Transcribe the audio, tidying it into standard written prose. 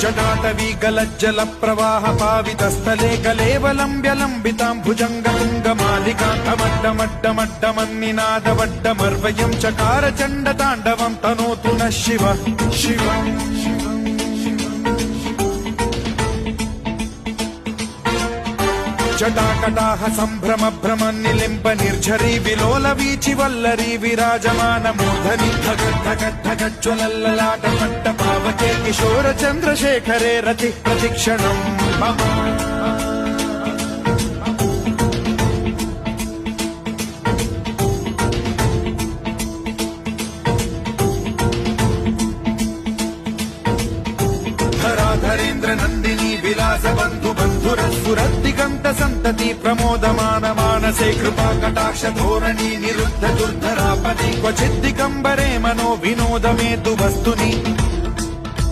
जटाटवी गलज्जल प्रवाह पावितस्थले कलेवलम्ब्य लम्बितां भुजङ्गतुङ्गमालिकान्तमड्डमड्डमड्डमन्निनादवड्डमर्वयं चकार चण्डताण्डवं तनोतु नः शिव शिव जटाकटाह सम्भ्रम भ्रम निलिम्ब निर्झरी विलोल वीचि वल्लरी विराजमान मूर्धनि धगद्धगद्धगज्ज्वलल्ललाट पट्ट पावके किशोर चन्द्रशेखरे रति प्रतिक्षणम् मम धराधरेन्द्र नन्दिनी विलास बन्धु बन्धुरस्फुरद्दिगन्त सन्तति प्रमोदमान मानसे कृपा कटाक्ष धोरणी निरुद्ध दुर्धरापदि क्वचिद्दिगम्बरे मनो विनोदमेतु वस्तुनि